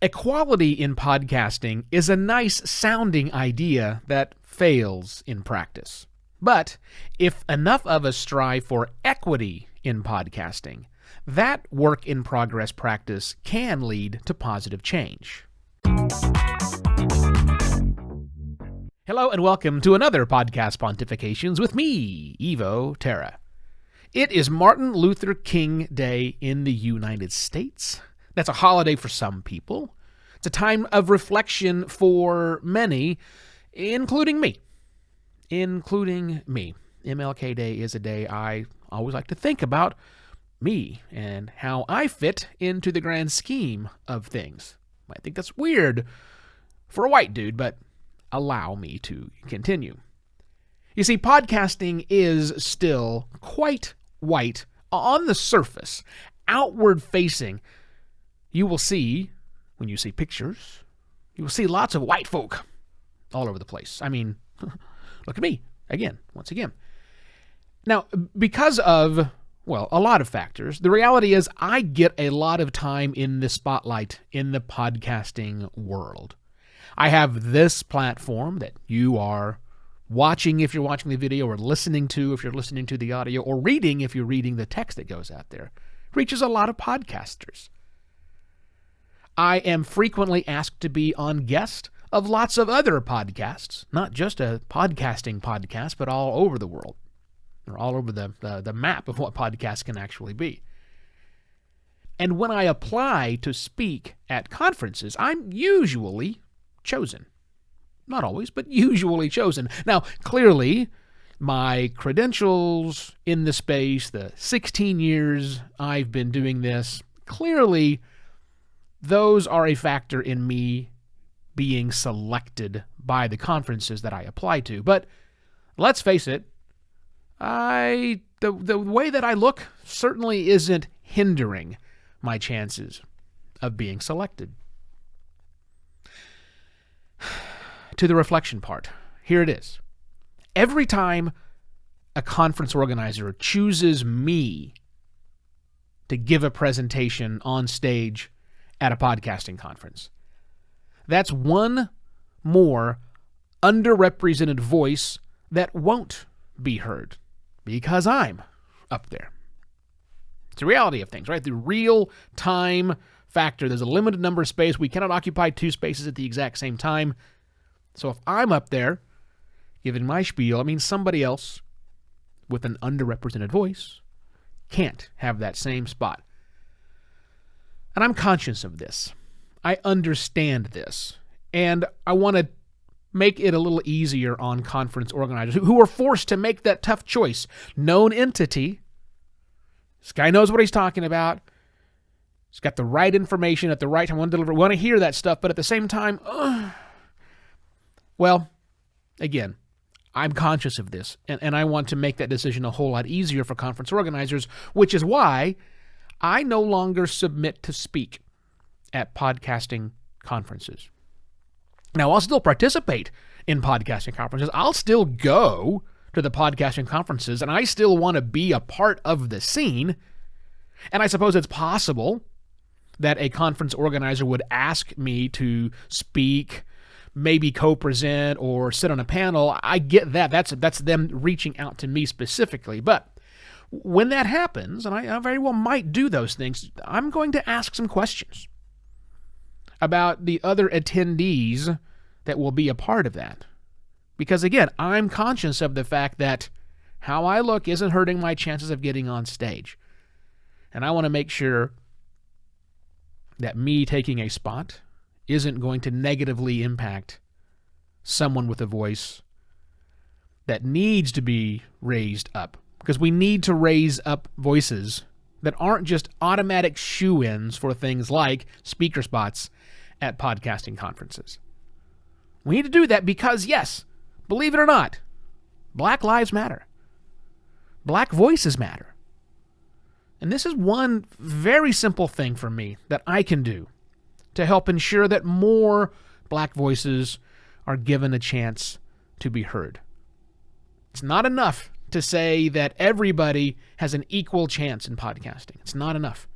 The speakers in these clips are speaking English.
Equality in podcasting is a nice sounding idea that fails in practice. But if enough of us strive for equity in podcasting, that work in progress practice can lead to positive change. Hello and welcome to another Podcast Pontifications with me, Evo Terra. It is Martin Luther King Day in the United States. That's a holiday for some people. It's a time of reflection for many, including me. MLK Day is a day I always like to think about me and how I fit into the grand scheme of things. I think that's weird for a white dude, but allow me to continue. You see, podcasting is still quite white on the surface, outward facing. You will see, when you see pictures, you will see lots of white folk all over the place. I mean, look at me, once again. Now, because of, a lot of factors, the reality is I get a lot of time in the spotlight in the podcasting world. I have this platform that you are watching if you're watching the video, or listening to if you're listening to the audio, or reading if you're reading the text that goes out there. It reaches a lot of podcasters. I am frequently asked to be on guest of lots of other podcasts, not just a podcasting podcast, but all over the world, or all over the map of what podcasts can actually be. And when I apply to speak at conferences, I'm usually chosen. Not always, but usually chosen. Now, clearly, my credentials in the space, the 16 years I've been doing this, clearly those are a factor in me being selected by the conferences that I apply to. But let's face it, the way that I look certainly isn't hindering my chances of being selected. To the reflection part, here it is. Every time a conference organizer chooses me to give a presentation on stage at a podcasting conference, that's one more underrepresented voice that won't be heard because I'm up there. It's the reality of things, right? The real time factor. There's a limited number of space. We cannot occupy two spaces at the exact same time. So if I'm up there giving my spiel, it means somebody else with an underrepresented voice can't have that same spot. And I'm conscious of this. I understand this. And I want to make it a little easier on conference organizers who are forced to make that tough choice. Known entity. This guy knows what he's talking about. He's got the right information at the right time. We want to hear that stuff, but at the same time, again, I'm conscious of this, and I want to make that decision a whole lot easier for conference organizers, which is why I no longer submit to speak at podcasting conferences. Now, I'll still participate in podcasting conferences. I'll still go to the podcasting conferences, and I still want to be a part of the scene. And I suppose it's possible that a conference organizer would ask me to speak, maybe co-present or sit on a panel. I get that. That's them reaching out to me specifically. But when that happens, and I very well might do those things, I'm going to ask some questions about the other attendees that will be a part of that. Because again, I'm conscious of the fact that how I look isn't hurting my chances of getting on stage. And I want to make sure that me taking a spot isn't going to negatively impact someone with a voice that needs to be raised up. Because we need to raise up voices that aren't just automatic shoo-ins for things like speaker spots at podcasting conferences. We need to do that because, yes, believe it or not, Black lives matter. Black voices matter. And this is one very simple thing for me that I can do to help ensure that more Black voices are given a chance to be heard. It's not enough to say that everybody has an equal chance in podcasting. It's not enough.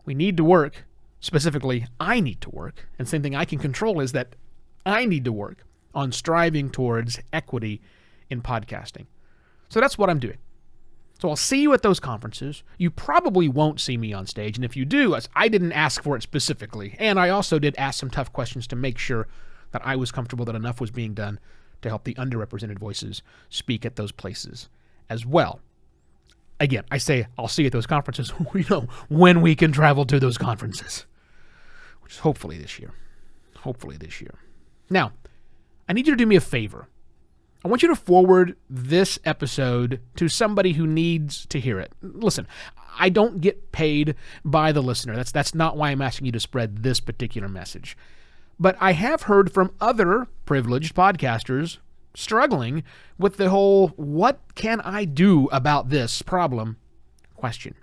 We need to work Specifically, I need to work. And same thing I can control is that I need to work on striving towards equity in podcasting. So that's what I'm doing. So I'll see you at those conferences. You probably won't see me on stage. And if you do, I didn't ask for it specifically. And I also did ask some tough questions to make sure that I was comfortable that enough was being done to help the underrepresented voices speak at those places as well. Again, I say I'll see you at those conferences. We know when we can travel to those conferences, which is hopefully this year. Hopefully this year. Now, I need you to do me a favor. I want you to forward this episode to somebody who needs to hear it. Listen, I don't get paid by the listener. That's not why I'm asking you to spread this particular message. But I have heard from other privileged podcasters struggling with the whole, what can I do about this problem question.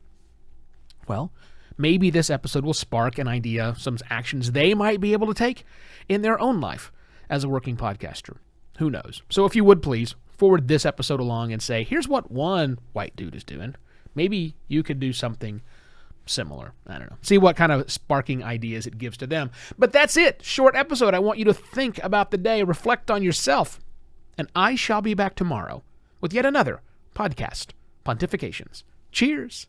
Well, maybe this episode will spark an idea, some actions they might be able to take in their own life as a working podcaster. Who knows? So if you would please forward this episode along and say, here's what one white dude is doing. Maybe you could do something similar. I don't know. See what kind of sparking ideas it gives to them. But that's it. Short episode. I want you to think about the day, reflect on yourself. And I shall be back tomorrow with yet another podcast, Pontifications. Cheers.